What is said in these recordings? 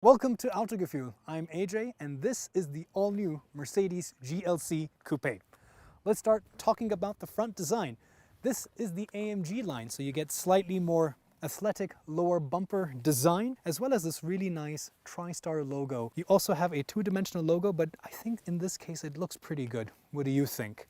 Welcome to Autogefühl. I'm AJ and this is the all-new Mercedes GLC Coupe. Let's start talking about the front design. This is the AMG line, so you get slightly more athletic lower bumper design, as well as this really nice tri-star logo. You also have a two-dimensional logo, but I think in this case it looks pretty good. What do you think?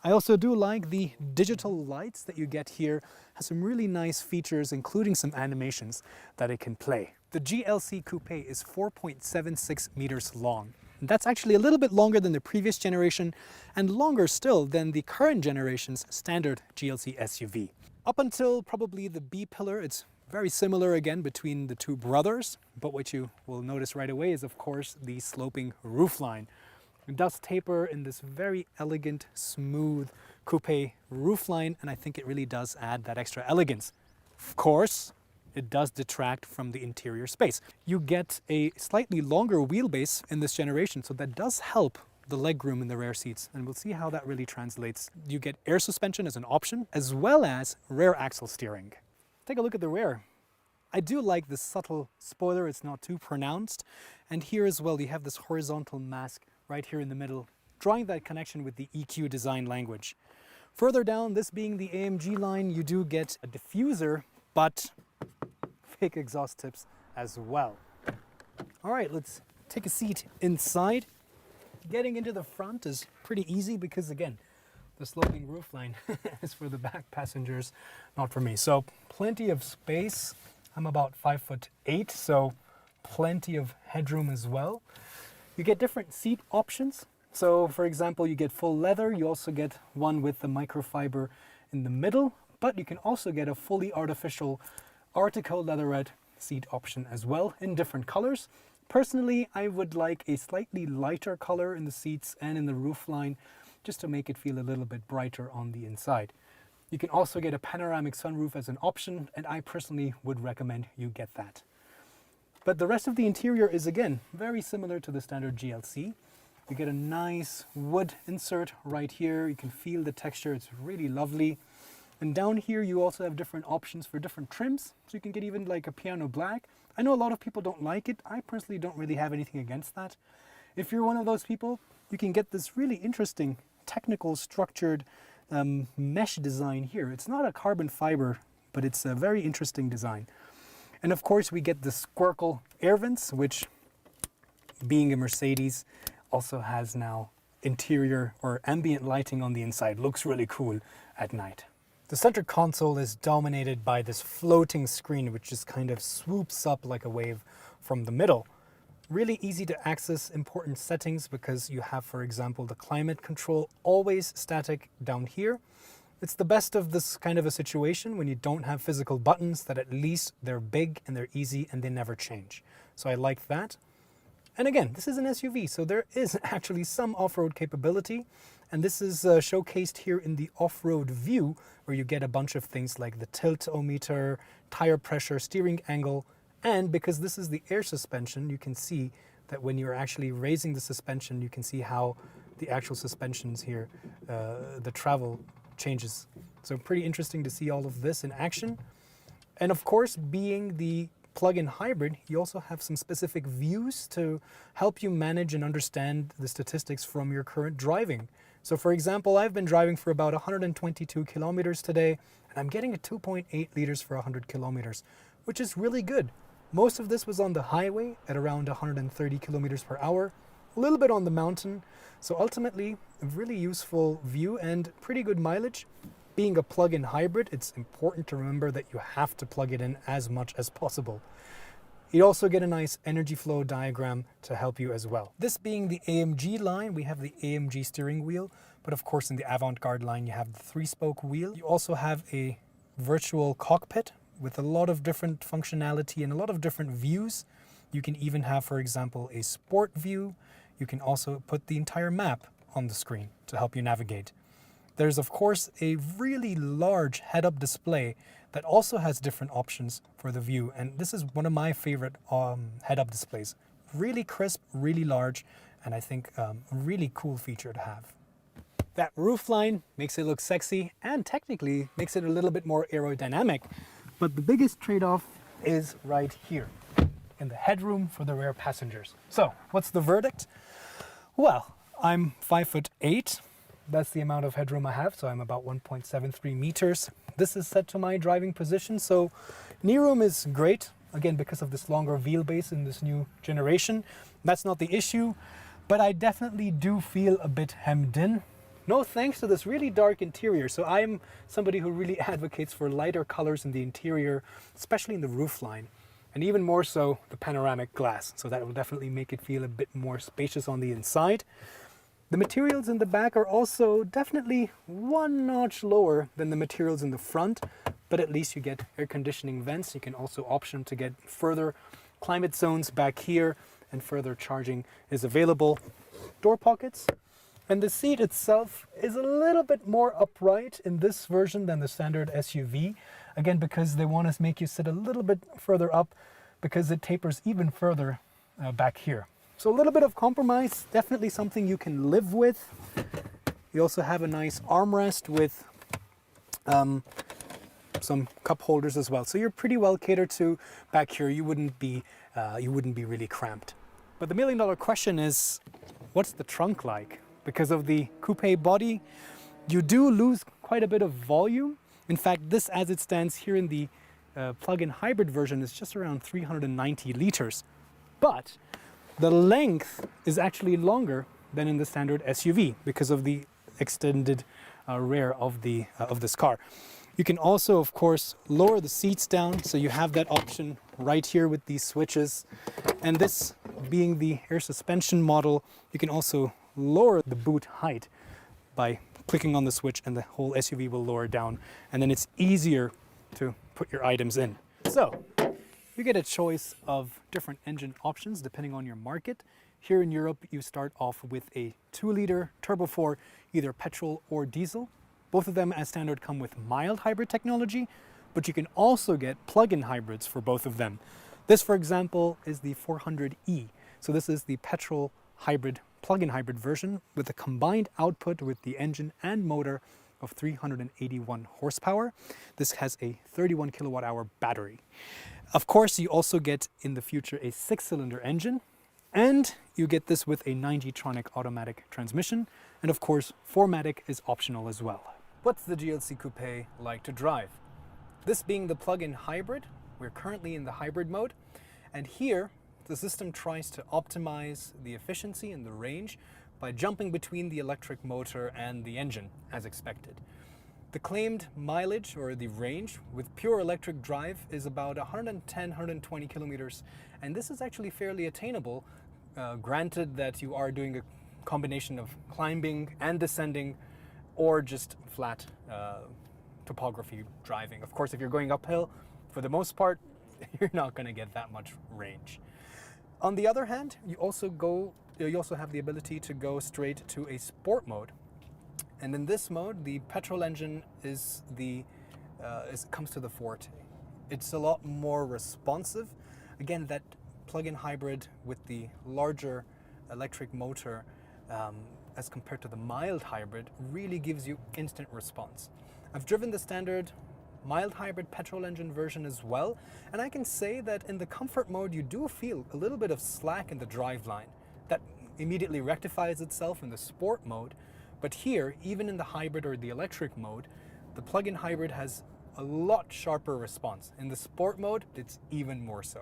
I also do like the digital lights that you get here. Has some really nice features, including some animations that it can play. The GLC Coupe is 4.76 meters long. And that's actually a little bit longer than the previous generation and longer still than the current generation's standard GLC SUV. Up until probably the B pillar, it's very similar again between the two brothers, but what you will notice right away is of course the sloping roofline. It does taper in this very elegant, smooth coupe roofline, and I think it really does add that extra elegance. Of course, it does detract from the interior space. You get a slightly longer wheelbase in this generation, so that does help the legroom in the rear seats, and we'll see how that really translates. You get air suspension as an option, as well as rear axle steering. Take a look at the rear. I do like the subtle spoiler, it's not too pronounced. And here as well, you have this horizontal mask right here in the middle, drawing that connection with the EQ design language. Further down, this being the AMG line, you do get a diffuser, but fake exhaust tips as well. All right, let's take a seat inside. Getting into the front is pretty easy because again, the sloping roofline is for the back passengers, not for me. So plenty of space. I'm about 5'8", so plenty of headroom as well. You get different seat options. So for example, you get full leather. You also get one with the microfiber in the middle, but you can also get a fully artificial Artico leatherette seat option as well in different colors. Personally, I would like a slightly lighter color in the seats and in the roofline, just to make it feel a little bit brighter on the inside. You can also get a panoramic sunroof as an option, and I personally would recommend you get that. But the rest of the interior is again very similar to the standard GLC. You get a nice wood insert right here. You can feel the texture, it's really lovely. And down here you also have different options for different trims. So you can get even like a piano black. I know a lot of people don't like it. I personally don't really have anything against that. If you're one of those people, you can get this really interesting technical structured mesh design here. It's not a carbon fiber, but it's a very interesting design. And of course we get the Squircle air vents, which being a Mercedes also has now interior or ambient lighting on the inside. Looks really cool at night. The center console is dominated by this floating screen, which just kind of swoops up like a wave from the middle. Really easy to access important settings because you have, for example, the climate control always static down here. It's the best of this kind of a situation when you don't have physical buttons, that at least they're big and they're easy and they never change. So I like that. And again, this is an SUV, so there is actually some off-road capability. And this is showcased here in the off-road view, where you get a bunch of things like the tilt-o-meter, tire pressure, steering angle, and because this is the air suspension, you can see that when you're actually raising the suspension, you can see how the actual suspensions here, the travel changes. So pretty interesting to see all of this in action. And of course, being the plug-in hybrid, you also have some specific views to help you manage and understand the statistics from your current driving. So for example, I've been driving for about 122 kilometers today, and I'm getting a 2.8 liters for 100 kilometers, which is really good. Most of this was on the highway at around 130 kilometers per hour, a little bit on the mountain. So ultimately, a really useful view and pretty good mileage. Being a plug-in hybrid, it's important to remember that you have to plug it in as much as possible. You also get a nice energy flow diagram to help you as well. This being the AMG line, we have the AMG steering wheel, but of course in the Avant-Garde line you have the 3-spoke wheel. You also have a virtual cockpit with a lot of different functionality and a lot of different views. You can even have, for example, a sport view. You can also put the entire map on the screen to help you navigate. There's of course a really large head-up display that also has different options for the view, and this is one of my favorite head-up displays. Really crisp, really large, and I think a really cool feature to have. That roofline makes it look sexy and technically makes it a little bit more aerodynamic, but the biggest trade-off is right here. and the headroom for the rear passengers. So, what's the verdict? Well, I'm 5'8". That's the amount of headroom I have, so I'm about 1.73 meters. This is set to my driving position, so knee room is great, again, because of this longer wheelbase in this new generation. That's not the issue, but I definitely do feel a bit hemmed in. No thanks to this really dark interior. So I'm somebody who really advocates for lighter colors in the interior, especially in the roofline, and even more so the panoramic glass. So that will definitely make it feel a bit more spacious on the inside. The materials in the back are also definitely one notch lower than the materials in the front, but at least you get air conditioning vents. You can also option to get further climate zones back here, and further charging is available. Door pockets, and the seat itself is a little bit more upright in this version than the standard SUV. Again, because they want to make you sit a little bit further up, because it tapers even further back here. So a little bit of compromise, definitely something you can live with. You also have a nice armrest with some cup holders as well. So you're pretty well catered to back here. You wouldn't be really cramped. But the million-dollar question is, what's the trunk like? Because of the coupe body, you do lose quite a bit of volume. In fact, this as it stands here in the plug-in hybrid version is just around 390 liters. But the length is actually longer than in the standard SUV because of the extended rear of this car. You can also, of course, lower the seats down, so you have that option right here with these switches. And this being the air suspension model, you can also lower the boot height by clicking on the switch, and the whole SUV will lower down, and then it's easier to put your items in. So you get a choice of different engine options depending on your market. Here in Europe, you start off with a 2-liter turbo 4, either petrol or diesel. Both of them as standard come with mild hybrid technology, but you can also get plug-in hybrids for both of them. This, for example, is the 400e. So this is the petrol hybrid, plug-in hybrid version with a combined output with the engine and motor of 381 horsepower. This has a 31 kilowatt hour battery. Of course, you also get in the future a 6-cylinder engine, and you get this with a 9G-tronic automatic transmission. And of course, 4MATIC is optional as well. What's the GLC Coupe like to drive? This being the plug-in hybrid, we're currently in the hybrid mode. And here, the system tries to optimize the efficiency and the range by jumping between the electric motor and the engine, as expected. The claimed mileage, or the range, with pure electric drive is about 110-120 kilometers, and this is actually fairly attainable, granted that you are doing a combination of climbing and descending, or just flat topography driving. Of course, if you're going uphill, for the most part, you're not going to get that much range. On the other hand, you also have the ability to go straight to a sport mode. And in this mode, the petrol engine comes to the forte. It's a lot more responsive. Again, that plug-in hybrid with the larger electric motor as compared to the mild hybrid really gives you instant response. I've driven the standard mild hybrid petrol engine version as well, and I can say that in the comfort mode you do feel a little bit of slack in the driveline. That immediately rectifies itself in the sport mode, but here, even in the hybrid or the electric mode, the plug-in hybrid has a lot sharper response. In the sport mode, it's even more so.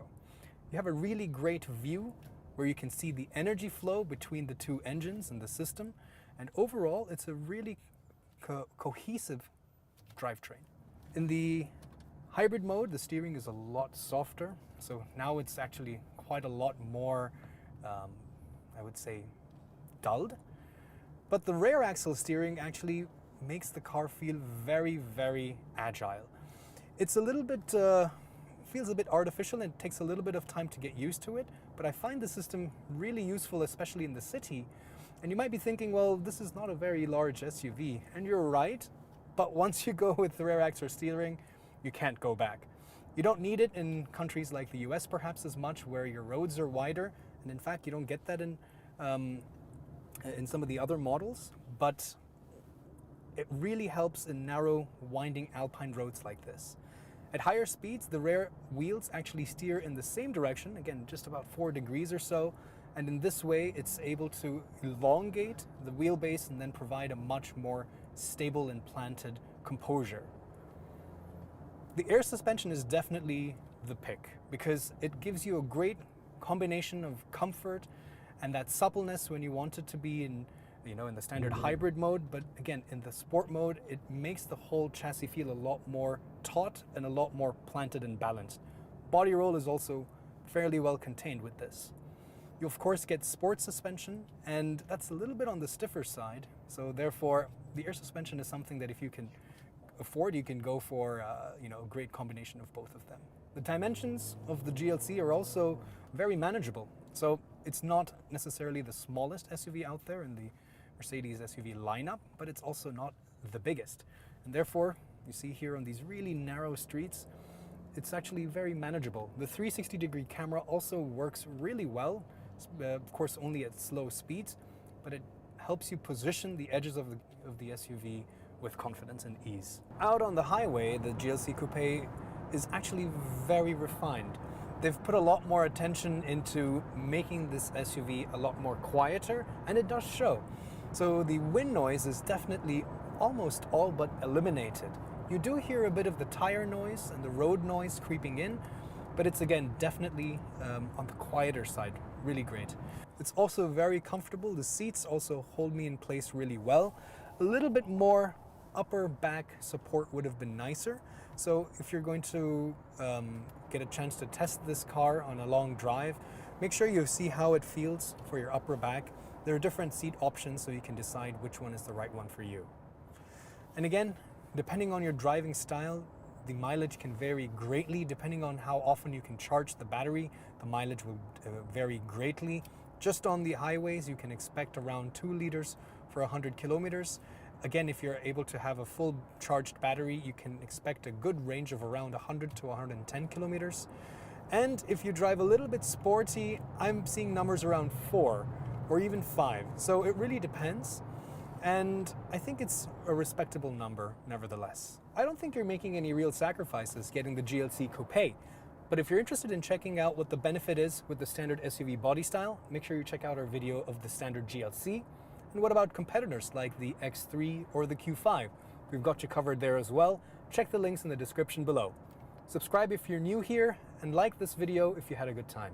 You have a really great view where you can see the energy flow between the two engines in the system, and overall it's a really cohesive drivetrain. In the hybrid mode, the steering is a lot softer, so now it's actually quite a lot more, I would say, dulled. But the rear axle steering actually makes the car feel very, very agile. It's a little bit, feels a bit artificial, and it takes a little bit of time to get used to it, but I find the system really useful, especially in the city. And you might be thinking, well, this is not a very large SUV, and you're right. But once you go with the rear axle steering, you can't go back. You don't need it in countries like the US perhaps as much, where your roads are wider, and in fact you don't get that in some of the other models, but it really helps in narrow, winding alpine roads like this. At higher speeds, the rear wheels actually steer in the same direction, again, just about 4 degrees or so. And in this way, it's able to elongate the wheelbase and then provide a much more stable and planted composure. The air suspension is definitely the pick because it gives you a great combination of comfort and that suppleness when you want it to be in the standard hybrid mode, but again, in the sport mode, it makes the whole chassis feel a lot more taut and a lot more planted and balanced. Body roll is also fairly well contained with this. You of course get sport suspension, and that's a little bit on the stiffer side, so therefore the air suspension is something that if you can afford, you can go for a great combination of both of them. The dimensions of the GLC are also very manageable, so it's not necessarily the smallest SUV out there in the Mercedes SUV lineup, but it's also not the biggest. And therefore, you see here on these really narrow streets, it's actually very manageable. The 360-degree camera also works really well, of course only at slow speeds, but it helps you position the edges of the SUV with confidence and ease. Out on the highway, the GLC Coupe is actually very refined. They've put a lot more attention into making this SUV a lot more quieter, and it does show. So the wind noise is definitely almost all but eliminated. You do hear a bit of the tire noise and the road noise creeping in, but it's again definitely on the quieter side, really great. It's also very comfortable. The seats also hold me in place really well. A little bit more upper back support would have been nicer. So if you're going to get a chance to test this car on a long drive, make sure you see how it feels for your upper back. There are different seat options so you can decide which one is the right one for you. And again, depending on your driving style, the mileage can vary greatly. Depending on how often you can charge the battery, the mileage will vary greatly. Just on the highways, you can expect around 2 liters for 100 kilometers. Again, if you're able to have a full charged battery, you can expect a good range of around 100 to 110 kilometers. And if you drive a little bit sporty, I'm seeing numbers around 4 or even 5. So it really depends. And I think it's a respectable number nevertheless. I don't think you're making any real sacrifices getting the GLC Coupe. But if you're interested in checking out what the benefit is with the standard SUV body style, make sure you check out our video of the standard GLC. And what about competitors like the X3 or the Q5? We've got you covered there as well. Check the links in the description below. Subscribe if you're new here, and like this video if you had a good time.